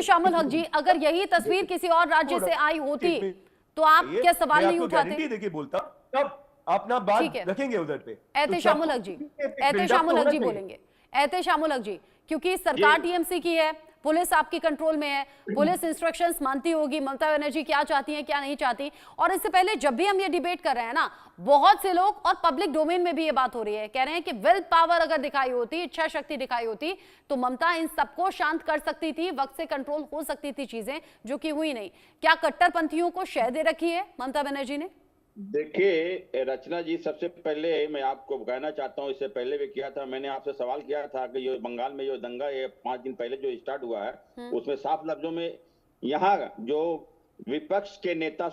शामिल हक जी, अगर यही तस्वीर किसी और राज्य से आई होती तो आप क्या सवाल नहीं उठाते? देखिए बोलता तब अपना बात रखेंगे उधर पे। एहतेशामुल हक जी, एहतेशामुल हक जी बोलेंगे, एहतेशामुल हक जी, क्योंकि सरकार टीएमसी की है, पुलिस आपकी कंट्रोल में है, पुलिस इंस्ट्रक्शंस मानती होगी ममता बनर्जी क्या चाहती हैं क्या नहीं चाहती। और इससे पहले जब भी हम ये डिबेट कर रहे हैं ना, बहुत से लोग और पब्लिक डोमेन में भी ये बात हो रही है, कह रहे हैं कि विल पावर अगर दिखाई होती, इच्छा शक्ति दिखाई होती तो ममता इन सबको शांत कर सकती थी, वक्त से कंट्रोल हो सकती थी चीजें, जो कि हुई नहीं। क्या कट्टरपंथियों को शह दे रखी है ममता बनर्जी ने? देखिए रचना जी, सबसे पहले मैं आपको कहना चाहता हूँ, इससे पहले भी किया था, मैंने आपसे सवाल किया था कि ये बंगाल में जो दंगा ये 5 दिन पहले जो स्टार्ट हुआ है उसमें साफ लफ्जों में यहाँ जो विपक्ष के नेता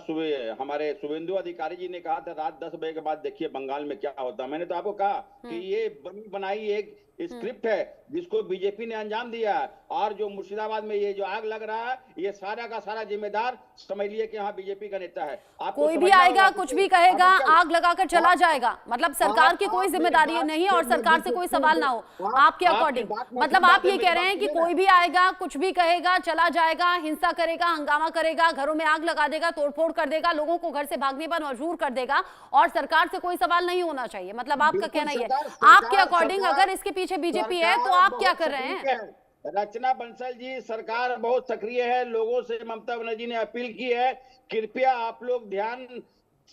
हमारे शुभेंदु अधिकारी जी ने कहा था रात 10 बजे के बाद देखिए बंगाल में क्या होता है। मैंने तो आपको कहा कि ये बनी बनाई एक स्क्रिप्ट है जिसको बीजेपी ने अंजाम दिया है। और जो मुर्शिदाबाद में ये जो आग लग रहा है ये सारा का सारा जिम्मेदार समझ लिए कि हाँ बीजेपी का नेता है। कोई भी आएगा कुछ भी कहेगा आग लगाकर चला जाएगा, मतलब सरकार की कोई जिम्मेदारी नहीं है और सरकार से कोई सवाल ना हो आपके अकॉर्डिंग। मतलब आप ये कह रहे हैं कि कोई भी आएगा कुछ भी कहेगा चला जाएगा, हिंसा करेगा, हंगामा करेगा, घरों में आग लगा देगा, तोड़फोड़ कर देगा, लोगों को घर से भागने पर मजबूर कर देगा और सरकार से कोई सवाल नहीं होना चाहिए। मतलब आपका कहना ही है, आपके अकॉर्डिंग अगर इसके पीछे बीजेपी है तो आप क्या कर रहे हैं? रचना बंसल जी, सरकार बहुत सक्रिय है, लोगों से ममता बनर्जी ने अपील की है, कृपया आप लोग ध्यान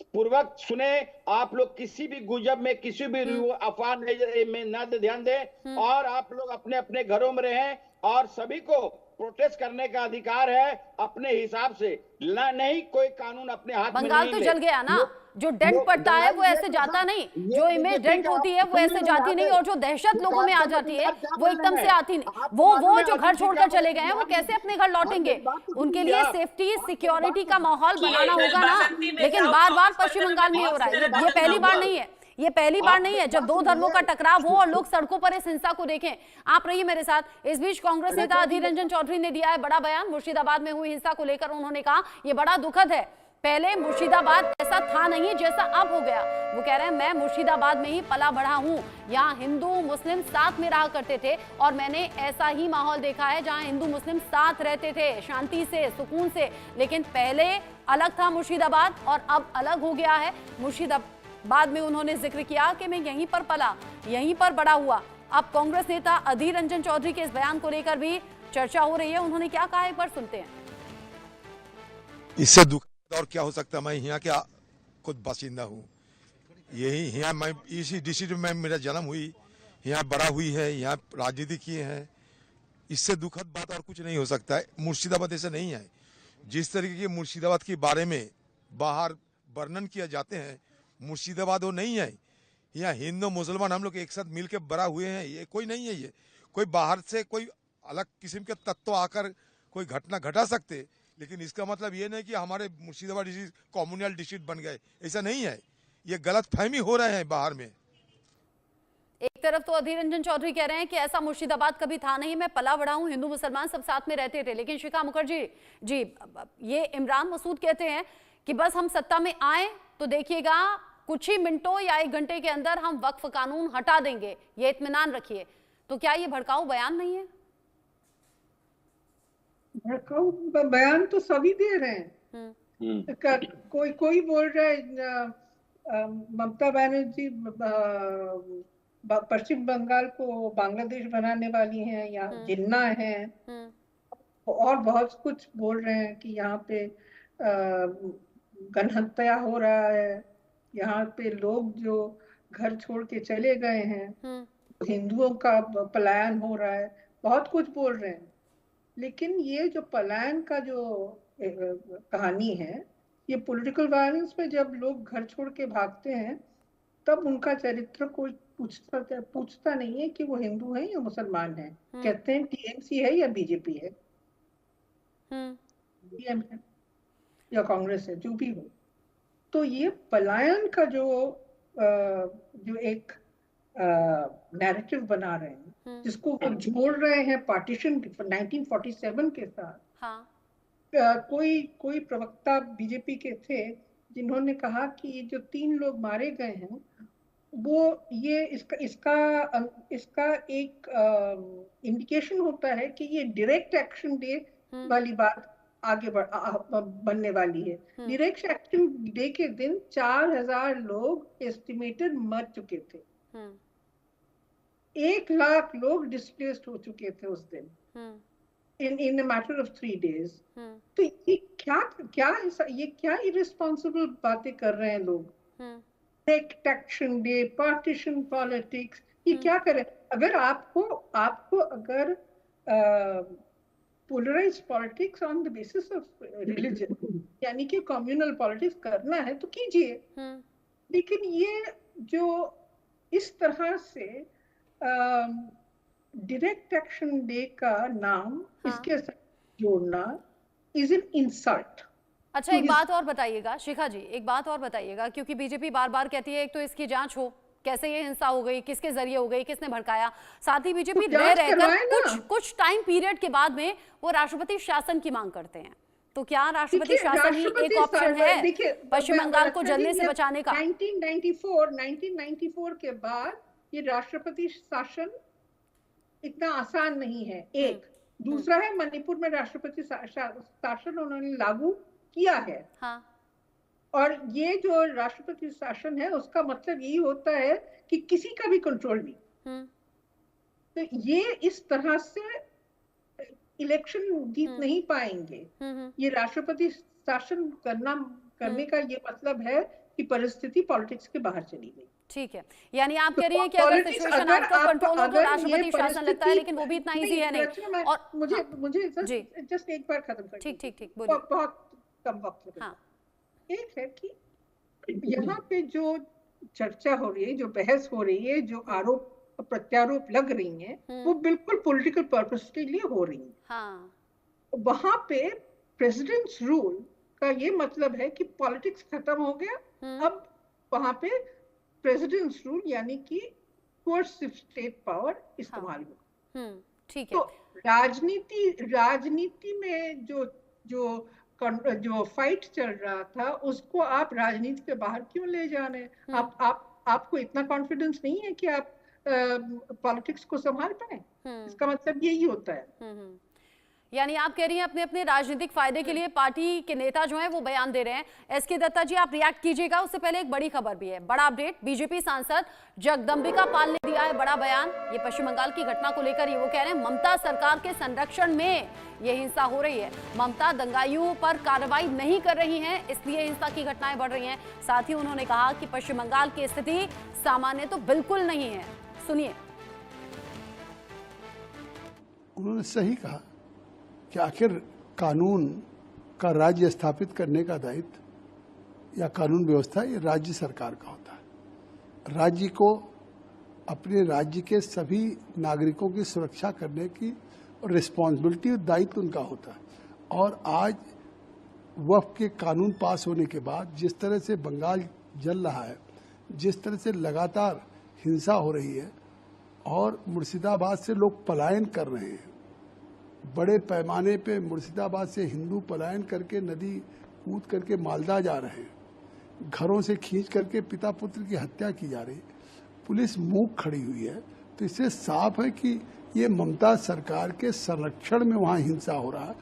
पूर्वक सुने, आप लोग किसी भी गुजब में किसी भी अफवाह में न ध्यान दें और आप लोग अपने अपने घरों में रहें और सभी को प्रोटेस्ट करने का अधिकार है अपने हिसाब से, नहीं कोई कानून अपने हाथ में बंगाल तो जल गया ना, जो डेंट पड़ता है वो ऐसे जाता नहीं, जो इमेज डेंट होती है वो ऐसे जाती नहीं, और जो दहशत लोगों में आ जाती है वो एकदम से आती नहीं। वो जो घर छोड़कर चले गए हैं वो कैसे अपने घर लौटेंगे? उनके लिए सेफ्टी सिक्योरिटी का माहौल बनाना होगा ना। लेकिन बार बार पश्चिम बंगाल में हो रहा है, ये पहली बार नहीं है, ये पहली बार नहीं है जब दो धर्मों का टकराव हो और लोग सड़कों पर इस हिंसा को देखें। आप रहिए मेरे साथ। इस बीच कांग्रेस नेता अधीर रंजन चौधरी ने दिया है बड़ा बयान मुर्शिदाबाद में हुई हिंसा को लेकर। उन्होंने कहा यह बड़ा दुखद है, पहले मुर्शिदाबाद ऐसा था नहीं जैसा अब हो गया। वो कह रहे हैं मैं मुर्शिदाबाद में ही पला बढ़ा हूं, यहाँ हिंदू मुस्लिम साथ में रहा करते थे और मैंने ऐसा ही माहौल देखा है जहाँ हिंदू मुस्लिम साथ रहते थे शांति से सुकून से। लेकिन पहले अलग था मुर्शिदाबाद और अब अलग हो गया है मुर्शिदाबाद में। उन्होंने जिक्र किया कि मैं यहीं पर पला, यहीं पर बड़ा हुआ। अब कांग्रेस नेता अधीर रंजन चौधरी के इस बयान को लेकर भी चर्चा हो रही है। उन्होंने क्या कहा एक बार सुनते हैं। इससे दुख और क्या हो सकता है, मैं यहाँ क्या खुद बासिंदा हूँ, यही यहाँ मैं इसी डिस्ट्रिक्ट में मेरा जन्म हुई, यहाँ बड़ा हुई है, यहाँ राजनीति किए हैं। इससे दुखद बात और कुछ नहीं हो सकता है। मुर्शिदाबाद ऐसे नहीं है जिस तरीके की मुर्शिदाबाद के बारे में बाहर वर्णन किया जाते हैं, मुर्शिदाबाद वो नहीं है। यहाँ हिंदू मुसलमान हम लोग एक साथ मिल के बड़ा हुए हैं, ये कोई नहीं है। ये कोई बाहर से कोई अलग किस्म के तत्व आकर कोई घटना घटा सकते, लेकिन इसका मतलब ये नहीं कि हमारे मुर्शिदाबाद डिस्ट्रिक्ट कम्युनल डिस्ट्रिक्ट बन गए, ऐसा नहीं है। ये गलत फहमी हो रहे हैं बाहर में। एक तरफ तो अधीर रंजन चौधरी कह रहे हैं कि ऐसा मुर्शिदाबाद कभी था नहीं, मैं पला बड़ा हूं, हिंदू मुसलमान सब साथ में रहते थे। लेकिन शिखा मुखर्जी जी, ये इमरान मसूद कहते हैं कि बस हम सत्ता में आए तो देखिएगा कुछ ही मिनटों या 1 घंटे के अंदर हम वक्फ कानून हटा देंगे, ये इत्मीनान रखिए। तो क्या ये भड़काऊ बयान नहीं है? भड़काऊ बयान तो सभी दे रहे हैं। कोई बोल रहा है ममता बनर्जी पश्चिम बंगाल को बांग्लादेश बनाने वाली हैं या जिन्ना है, और बहुत कुछ बोल रहे हैं कि यहाँ पे गणहत्या हो रहा है, यहाँ पे लोग जो घर छोड़ के चले गए हैं, हिंदुओं का पलायन हो रहा है, बहुत कुछ बोल रहे हैं। लेकिन ये जो पलायन का जो कहानी है, ये पॉलिटिकल वायलेंस में जब लोग घर छोड़ के भागते हैं तब उनका चरित्र कोई पूछता नहीं है कि वो हिंदू है या मुसलमान है। कहते हैं टीएमसी है या बीजेपी है, डीएम है या कांग्रेस है, जो भी हो। तो ये पलायन का जो एक नैरेटिव बना रहे हैं, जिसको वो जोड़ रहे हैं पार्टीशन 1947 के साथ। हाँ। कोई प्रवक्ता बीजेपी के थे जिन्होंने कहा कि जो 3 लोग मारे गए हैं वो ये इसका एक इंडिकेशन होता है कि ये डायरेक्ट एक्शन डे वाली बात आगे बनने वाली है। निरपेक्ष एक्शन डे के दिन 4000 लोग एस्टिमेटेड मर चुके थे। 1 लाख लोग डिस्प्लेस्ड हो चुके थे उस दिन in a matter of 3 days। तो ये क्या इरेस्पॉन्सिबल बातें कर रहे हैं लोग। एक्शन डे, पार्टीशन पॉलिटिक्स, ये क्या करें। अगर आपको अगर polarize politics on the basis of religion यानी कि कम्युनल पॉलिटिक्स करना है तो कीजिए, लेकिन ये जो इस तरह से डायरेक्ट एक्शन डे का नाम इसके साथ जोड़ना इज एन इंसल्ट। अच्छा, एक बात और बताइएगा शिखा जी, एक बात और बताइएगा, क्योंकि बीजेपी बार बार कहती है एक तो इसकी जांच हो, कैसे ये हिंसा हो गई, किसके जरिए हो गई, किसने भड़काया। साथ ही बीजेपी रहकर कुछ टाइम पीरियड के बाद में वो राष्ट्रपति शासन की मांग करते हैं। तो क्या राष्ट्रपति शासन ही एक ऑप्शन है पश्चिम बंगाल को जलने से बचाने का? 1994 के बाद ये राष्ट्रपति शासन इतना आसान नहीं है। एक दूसरा है मणिपुर में राष्ट्रपति शासन उन्होंने लागू किया है। और ये जो राष्ट्रपति शासन है उसका मतलब यही होता है कि किसी का भी कंट्रोल नहीं। तो ये इस तरह से इलेक्शन जीत नहीं पाएंगे। ये राष्ट्रपति शासन करने का ये मतलब है कि परिस्थिति पॉलिटिक्स के बाहर चली गई। ठीक है, यानी आप कह रही हैं कि अगर सिचुएशन आउट ऑफ कंट्रोल हो तो राष्ट्रपति शासन लगता है, लेकिन वो भी इतना इजी है नहीं। और मुझे जस्ट एक बार खत्म कर। ठीक बोलिए, बहुत कम वक्त है। एक है कि यहाँ पे जो चर्चा हो रही है, जो बहस हो रही है, जो आरोप प्रत्यारोप लग रही हैं, वो बिल्कुल पॉलिटिकल पर्पस के लिए हो रही है। वहां पे प्रेसिडेंट्स रूल का ये मतलब है कि पॉलिटिक्स खत्म हो गया, अब वहां पे प्रेसिडेंट्स रूल यानी कि कोर्सिव स्टेट पावर इस्तेमाल होगा। ठीक है। तो राजनीति में जो फाइट चल रहा था उसको आप राजनीति के बाहर क्यों ले जा रहे हैं? आपको इतना कॉन्फिडेंस नहीं है कि आप पॉलिटिक्स को संभाल पाए? इसका मतलब यही होता है। यानी आप कह रही हैं अपने अपने राजनीतिक फायदे के लिए पार्टी के नेता जो हैं वो बयान दे रहे हैं। एसके दत्ता जी, आप रिएक्ट कीजिएगा। उससे पहले एक बड़ी खबर भी है, बड़ा अपडेट। बीजेपी सांसद जगदंबिका पाल ने दिया है बड़ा बयान। ये पश्चिम बंगाल की घटना को लेकर ये वो कह रहे हैं ममता सरकार के संरक्षण में ये हिंसा हो रही है। ममता दंगाइयों पर कार्रवाई नहीं कर रही है, इसलिए हिंसा की घटनाएं बढ़ रही हैं। साथ ही उन्होंने कहा कि पश्चिम बंगाल की स्थिति सामान्य तो बिल्कुल नहीं है। सुनिए। उन्होंने सही कहा कि आखिर कानून का राज्य स्थापित करने का दायित्व या कानून व्यवस्था ये राज्य सरकार का होता है। राज्य को अपने राज्य के सभी नागरिकों की सुरक्षा करने की रिस्पॉन्सिबिलिटी और दायित्व उनका होता है। और आज वक्फ के कानून पास होने के बाद जिस तरह से बंगाल जल रहा है, जिस तरह से लगातार हिंसा हो रही है और मुर्शिदाबाद से लोग पलायन कर रहे हैं, बड़े पैमाने पे मुर्शिदाबाद से हिंदू पलायन करके नदी कूद करके मालदा जा रहे हैं, घरों से खींच करके पिता पुत्र की हत्या की जा रही है, पुलिस मूक खड़ी हुई है। तो इससे साफ है कि ये ममता सरकार के संरक्षण में वहाँ हिंसा हो रहा है।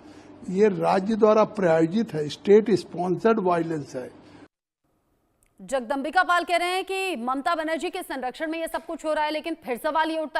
ये राज्य द्वारा प्रायोजित है, स्टेट स्पॉन्सर्ड वायलेंस है। जगदंबिका पाल कह रहे हैं कि ममता बनर्जी के संरक्षण में ये सब कुछ हो रहा है, लेकिन फिर सवाल ये उठता